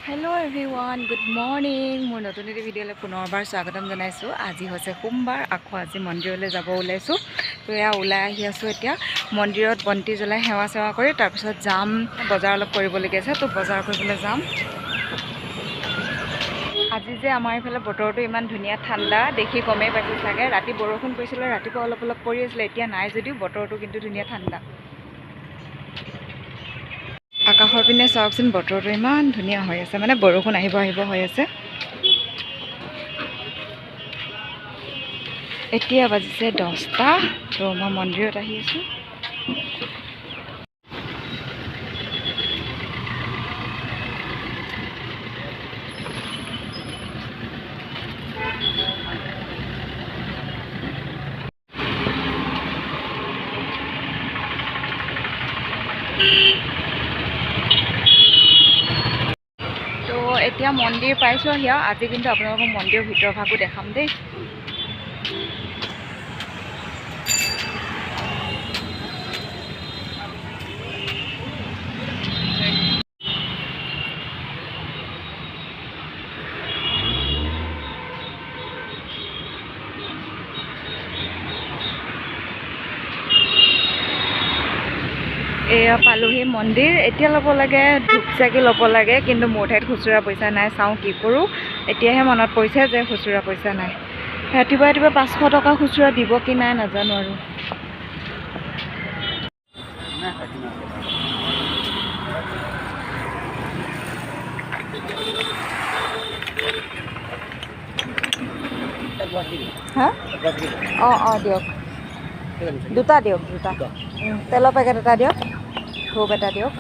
Hello everyone, good morning. মোৰ নতুন এটা ভিডিঅ'লৈ পুনৰবাৰ স্বাগতম জনাইছোঁ। আজি হৈছে সোমবাৰ, আকৌ আজি মন্দিৰলৈ যাব ওলাইছোঁ। তো এয়া ওলাই আহি আছোঁ এতিয়া মন্দিৰত বন্তি জ্বলাই সেৱা কৰি তাৰপিছত যাম বজাৰ অলপ কৰিবলগীয়া আছে। তো বজাৰ কৰিবলৈ যাম। আজি যে আমাৰ এইফালে বতৰটো ইমান ধুনীয়া ঠাণ্ডা দেখি গমেই পাইছে চাগে। ৰাতি বৰষুণ পৰিছিলে, ৰাতিপুৱা অলপ পৰি আছিলে, এতিয়া নাই যদিও বতৰটো কিন্তু ধুনীয়া ঠাণ্ডা। আকাশৰ পিনে চাওকচোন, বতৰটো ইমান ধুনীয়া হৈ আছে, মানে বৰষুণ আহিব হৈ আছে। এতিয়া বাজিছে 10টা। তো মই মন্দিৰত আহি আছোঁ। তো এতিয়া মন্দিৰ পাইছোঁ আহি। আজি কিন্তু আপোনালোকক মন্দিৰৰ ভিতৰ ভাগো দেখাম দেই। এয়া পালোহি মন্দিৰ। এতিয়া ল'ব লাগে ধূপ চাকি ল'ব লাগে, কিন্তু মোৰ ঠাইত খুচুৰা পইচা নাই। চাওঁ কি কৰোঁ। এতিয়াহে মনত পৰিছে যে খুচুৰা পইচা নাই। ৰাতিপুৱা 500 টকা খুচুৰা দিব কি নাই নাজানো আৰু। হা? অঁ দিয়ক, দুটা দিয়ক, দুটা। তেলৰ পেকেট এটা দিয়ক, ধূপ এটা দিয়ক।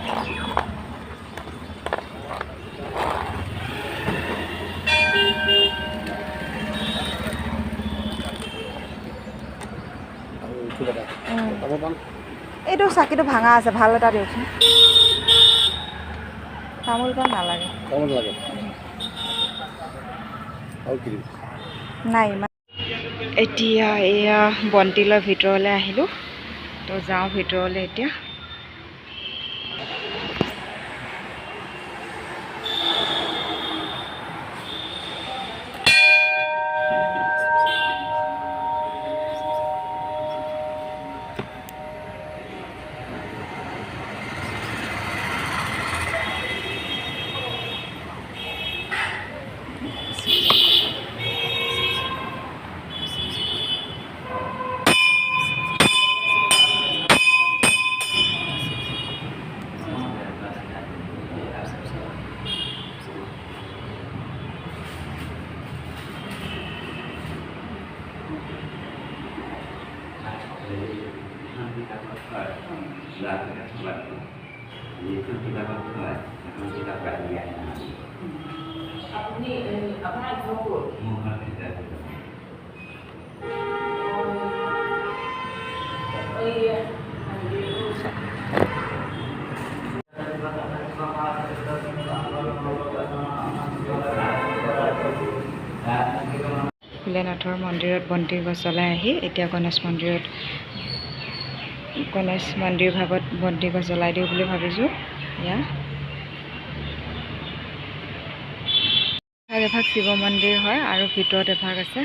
এইটো চাকিটো ভাঙা আছে, ভাল এটা দিয়কচোন। তামোল পাণ নালাগে, নাই ইমান। এতিয়া এয়া বন্তিলৰ ভিতৰলৈ আহিলোঁ। তো যাওঁ ভিতৰলৈ এতিয়া। ভোলেনাথৰ মন্দিৰত বন্তি গছ জ্বলাই আহি এতিয়া গণেশ মন্দিৰ ভাগত বন্তি গছ জ্বলাই দিওঁ বুলি ভাবিছোঁ। এয়া এভাগ শিৱ মন্দিৰ হয় আৰু ভিতৰত এভাগ আছে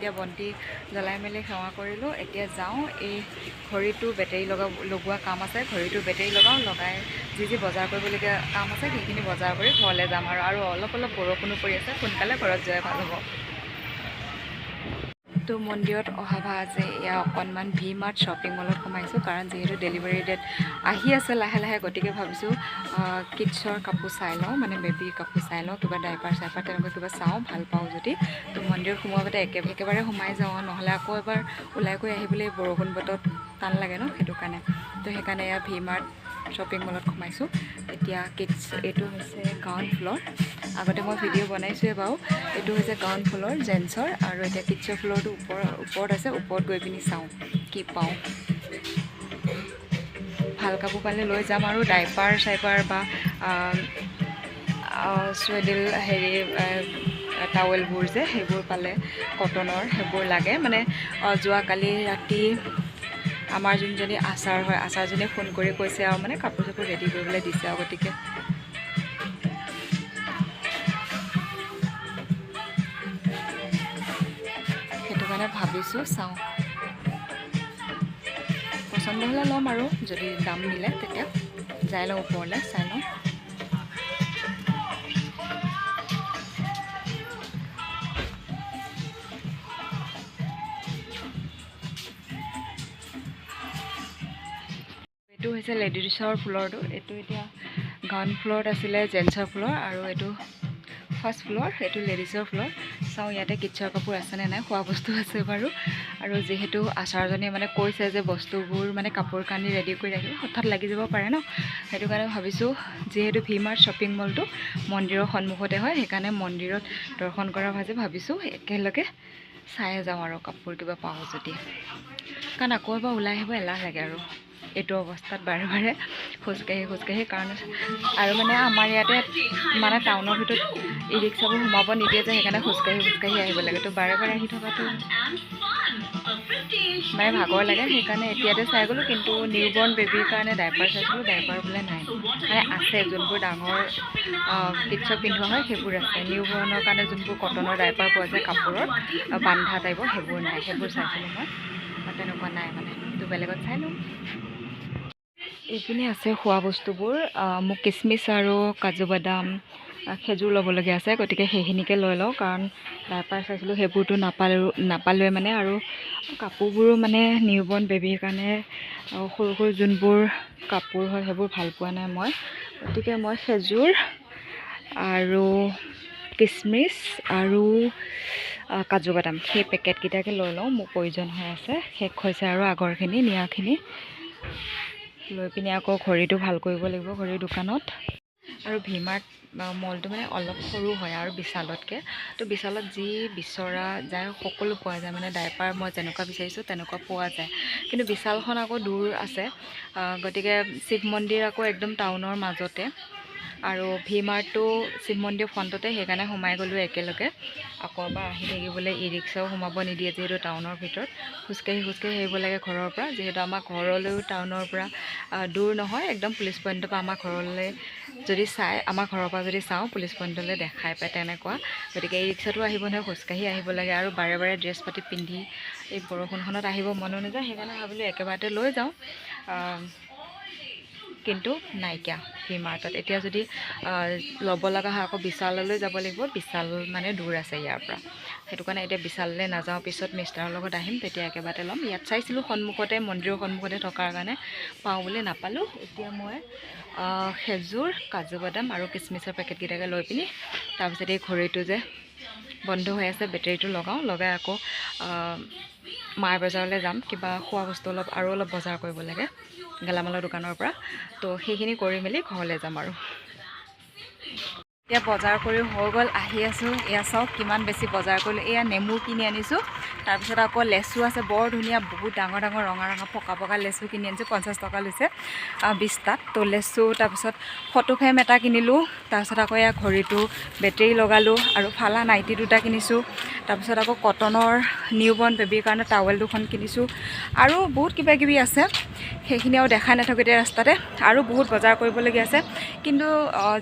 এতিয়া বন্তি জ্বলাই মেলি সেৱা কৰিলোঁ। এতিয়া যাওঁ, এই ঘড়ীটো বেটেৰী লগোৱা কাম আছে, ঘড়ীটো বেটেৰী লগাই যি বজাৰ কৰিবলগীয়া কাম আছে সেইখিনি বজাৰ কৰি ঘৰলৈ যাম আৰু অলপ বৰষুণো পৰি আছে, সোনকালে ঘৰত যোৱাই ভাল হ'ব। তো মন্দিৰত অহা ভাগ আছে। এয়া অকণমান ভি-মাৰ্ট শ্বপিং মলত সোমাইছোঁ, কাৰণ যিহেতু ডেলিভাৰী ডেট আহি আছে লাহে, গতিকে ভাবিছোঁ কিডছৰ কাপোৰ চাই লওঁ, মানে বেবীৰ কাপোৰ চাই লওঁ, কিবা ডাইপাৰ তেনেকুৱা কিবা চাওঁ, ভাল পাওঁ যদি। তো মন্দিৰত সোমোৱাতে একেবাৰে সোমাই যাওঁ, নহ'লে আকৌ এবাৰ ওলাই গৈ আহিবলৈ বৰষুণ বতৰত টান লাগে ন, সেইটো কাৰণে। তো সেইকাৰণে এয়া ভি-মাৰ্ট শ্বপিং মলত সোমাইছোঁ। এতিয়া কিডছ, এইটো হৈছে গ্ৰাউণ্ড ফ্ল'ৰ। আগতে মই ভিডিঅ' বনাইছোঁৱে বাৰু। এইটো হৈছে গ্ৰাউণ্ড ফ্ল'ৰ জেন্টছৰ, আৰু এতিয়া কিডছৰ ফ্ল'ৰটো ওপৰত আছে। ওপৰত গৈ পিনি চাওঁ কি পাওঁ। ভাল কাপোৰ পালে লৈ যাম আৰু ডাইপাৰ চাইপাৰ বা চুৱেডেল হেৰি টাৱেলবোৰ যে সেইবোৰ পালে কটনৰ সেইবোৰ লাগে মানে যোৱাকালি ৰাতি আমাৰ যোনজনী আচাৰ হয় আচাৰজনীয়ে ফোন কৰি কৈছে আৰু মানে কাপোৰ চাপোৰ ৰেডি কৰিবলৈ দিছে আৰু গতিকে সেইটো কাৰণে ভাবিছোঁ চাওঁ পচন্দ হ'লে ল'ম আৰু যদি দাম মিলে তেতিয়া যাই লওঁ ওপৰলৈ চাই লওঁ এইটো হৈছে লেডিছৰ ফ্ল'ৰটো এইটো এতিয়া গ্ৰাউণ্ড ফ্ল'ৰত আছিলে জেন্টছৰ ফ্ল'ৰ আৰু এইটো ফাৰ্ষ্ট ফ্ল'ৰ এইটো লেডিছৰ ফ্ল'ৰ চাওঁ ইয়াতে কিডছৰ কাপোৰ আছেনে নাই খোৱা বস্তু আছে বাৰু আৰু যিহেতু আচাৰজনীয়ে মানে কৈছে যে বস্তুবোৰ মানে কাপোৰ কানি ৰেডি কৰি ৰাখিব হঠাৎ লাগি যাব পাৰে ন সেইটো কাৰণে ভাবিছোঁ যিহেতু ভি মাৰ্ট শ্বপিং মলটো মন্দিৰৰ সন্মুখতে হয় সেইকাৰণে মন্দিৰত দৰ্শন কৰাৰ ভাবিছোঁ একেলগে চাই যাওঁ আৰু কাপোৰ কিবা পাওঁ যদি কাৰণ আকৌ এবাৰ ওলাই আহিব এলাহ লাগে আৰু এইটো অৱস্থাত বাৰে বাৰে খোজকাঢ়ি কাৰণ আৰু মানে আমাৰ ইয়াতে মানে টাউনৰ ভিতৰত ই ৰিক্সাবোৰ সোমাব নিদিয়ে যে সেইকাৰণে খোজকাঢ়ি আহিব লাগে তো বাৰে বাৰে আহি থকাটো মানে ভাগৰ লাগে সেইকাৰণে এতিয়াতে চাই গ'লোঁ কিন্তু নিউবৰ্ণ বেবীৰ কাৰণে ডাইপাৰ চাইছিলোঁ ডাইপাৰ বোলে নাই মানে আছে যোনবোৰ ডাঙৰ কিডছক পিন্ধোৱা হয় সেইবোৰ আছে নিউবৰ্ণৰ কাৰণে যোনবোৰ কটনৰ ডাইপাৰ পোৱা যায় কাপোৰত বান্ধা টাইপৰ সেইবোৰ নাই সেইবোৰ চাইছিলোঁ মই তেনেকুৱা নাই মানে তো বেলেগত চাই ল'ম এইপিনে আছে খোৱা বস্তুবোৰ মোক কিচমিচ আৰু কাজু বাদাম খেজুৰ ল'বলগীয়া আছে গতিকে সেইখিনিকে লৈ লওঁ কাৰণ ডাইপাৰ চাইছিলোঁ সেইবোৰতো নাপালোৱে মানে আৰু কাপোৰবোৰো মানে নিউবৰ্ণ বেবীৰ কাৰণে সৰু সৰু যোনবোৰ কাপোৰ হয় সেইবোৰ ভাল পোৱা নাই মই গতিকে মই খেজুৰ আৰু কিচমিচ আৰু কাজু বাদাম সেই পেকেটকেইটাকে লৈ লওঁ মোক প্ৰয়োজন হৈ আছে শেষ হৈছে আৰু আগৰখিনি নিয়াখিনি লৈ পিনে আকৌ ঘড়ীটো ভাল কৰিব লাগিব ঘড়ীৰ দোকানত আৰু ভি মাৰ্ট মলটো মানে অলপ সৰু হয় আৰু বিশালতকৈ তো বিশালত যি বিচৰা যায় সকলো পোৱা যায় মানে ডাইপাৰ মই যেনেকুৱা বিচাৰিছোঁ তেনেকুৱা পোৱা যায় কিন্তু বিশালখন আকৌ দূৰ আছে গতিকে শিৱ মন্দিৰ আকৌ একদম টাউনৰ মাজতে আৰু ভি মাৰ্টটো শিৱ মন্দিৰ ফ্ৰণ্টতে সেইকাৰণে সোমাই গ'লোঁ একেলগে আকৌ এবাৰ আহি থাকিবলৈ ই ৰিক্সাও সোমাব নিদিয়ে যিহেতু টাউনৰ ভিতৰত খোজকাঢ়ি আহিব লাগে ঘৰৰ পৰা যিহেতু আমাৰ ঘৰলৈও টাউনৰ পৰা দূৰ নহয় একদম পুলিচ পইণ্টৰ পৰা আমাৰ ঘৰলৈ যদি আমাৰ ঘৰৰ পৰা যদি চাওঁ পুলিচ পইণ্টলৈ দেখাই পায় তেনেকুৱা গতিকে ই ৰিক্সাটো আহিব নহয় খোজকাঢ়ি আহিব লাগে আৰু বাৰে বাৰে ড্ৰেছ পাতি পিন্ধি এই বৰষুণখনত আহিব মনো নাযায় সেইকাৰণে ভাবিলোঁ একেবাৰতে লৈ যাওঁ কিন্তু নাইকিয়া ভি মাৰ্টত এতিয়া যদি ল'ব লগা হয় আকৌ বিশাললৈ যাব লাগিব বিশাল মানে দূৰ আছে ইয়াৰ পৰা সেইটো কাৰণে এতিয়া বিশাললৈ নাযাওঁ পিছত মিষ্টাৰৰ লগত আহিম তেতিয়া একেবাৰতে ল'ম ইয়াত চাইছিলোঁ সন্মুখতে মন্দিৰৰ সন্মুখতে থকাৰ কাৰণে পাওঁ বুলি নাপালোঁ এতিয়া মই খেজুৰ কাজু বাদাম আৰু কিচমিচৰ পেকেটকেইটাকে লৈ পিনি তাৰপিছত এই ঘড়ীটো যে বন্ধ হৈ আছে বেটেৰীটো লগাই আকৌ মাৰ বজাৰলৈ যাম কিবা খোৱা বস্তু অলপ বজাৰ কৰিব লাগে গেলামালৰ দোকানৰ পৰা তো সেইখিনি কৰি মেলি ঘৰলৈ যাম আৰু এতিয়া বজাৰ কৰি হৈ গ'ল আহি আছোঁ এয়া চাওক কিমান বেছি বজাৰ কৰিলোঁ এয়া নেমু কিনি আনিছোঁ তাৰপিছত আকৌ লেচু আছে বৰ ধুনীয়া বহুত ডাঙৰ ডাঙৰ ৰঙা পকা লেচু কিনি আনিছোঁ 50 টকা লৈছে 20টাত তো লেচু তাৰপিছত ফটো ফ্ৰেম এটা কিনিলোঁ তাৰপিছত আকৌ এয়া ঘড়ীটো বেটেৰী লগালোঁ আৰু ফালা নাইটি দুটা কিনিছোঁ তাৰপিছত আকৌ কটনৰ নিউবৰ্ণ বেবীৰ কাৰণে টাৱেল দুখন কিনিছোঁ আৰু বহুত কিবা কিবি আছে সেইখিনি আৰু দেখাই নাথাকোঁ এতিয়া ৰাস্তাতে আৰু বহুত বজাৰ কৰিবলগীয়া আছে কিন্তু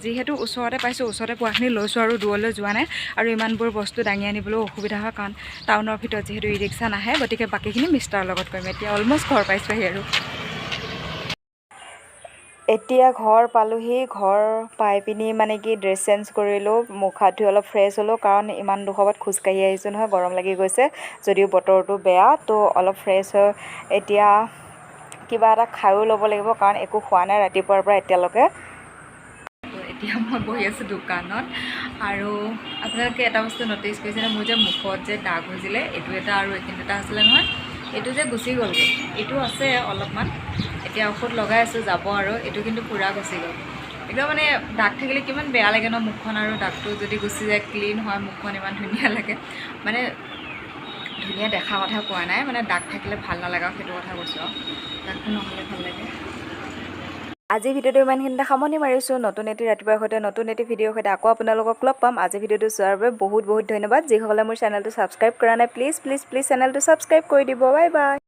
যিহেতু ওচৰতে পাইছোঁ ওচৰতে পোৱাখিনি লৈছোঁ আৰু দূৰলৈ যোৱা নাই আৰু ইমানবোৰ বস্তু দাঙি আনিবলৈও অসুবিধা হয় কাৰণ টাউনৰ ভিতৰত যিহেতু ই ৰিক্সা নাহে গতিকে বাকীখিনি মিষ্টাৰৰ লগত কৰিম এতিয়া অলম'ষ্ট ঘৰ পাইছোঁহি আৰু এতিয়া ঘৰ পালোহি ঘৰ পাই পিনি মানে কি ড্ৰেছ চেঞ্জ কৰিলোঁ মুখ হাত ধুই অলপ ফ্ৰেছ হ'লোঁ কাৰণ ইমান দুখৰত খোজকাঢ়ি আহিছোঁ নহয় গৰম লাগি গৈছে যদিও বতৰটো বেয়া তো অলপ ফ্ৰেছ হৈ এতিয়া কিবা এটা খায়ো ল'ব লাগিব কাৰণ একো খোৱা নাই ৰাতিপুৱাৰ পৰা এতিয়ালৈকে এতিয়া মই বহি আছোঁ দোকানত আৰু আপোনালোকে এটা বস্তু ন'টিছ কৰিছেনে মোৰ যে মুখত যে দাগ হৈছিলে এইটো এটা আৰু এইখিনি এটা আছিলে নহয় এইটো যে গুচি গ'লগৈ এইটো আছে অলপমান এতিয়া ঔষধ লগাই আছোঁ যাব আৰু এইটো কিন্তু পূৰা গুচি গ'ল একদম মানে দাগ থাকিলে কিমান বেয়া লাগে ন মুখখন আৰু দাগটো যদি গুচি যায় ক্লিন হয় মুখখন ইমান ধুনীয়া লাগে মানে ধুনীয়া দেখা কথা কোৱা নাই মানে দাগ থাকিলে ভাল নালাগে সেইটো কথা কৈছোঁ আৰু দাগটো নহ'লে ভাল লাগে আজি ভিডিঅ'টো ইমানখিনিতে সামৰণি মাৰিছোঁ নতুন এটি ৰাতিপুৱাৰ সৈতে নতুন এটি ভিডিঅ'ৰ সৈতে আকৌ আপোনালোকক লগ পাম আজি ভিডিঅ'টো চোৱাৰ বাবে বহুত বহুত ধন্যবাদ যিসকলে মোৰ চেনেলটো ছাবস্ক্ৰাইব কৰা নাই প্লিজ চেনেলটো ছাবস্ক্ৰাইব কৰি দিব বাই বাই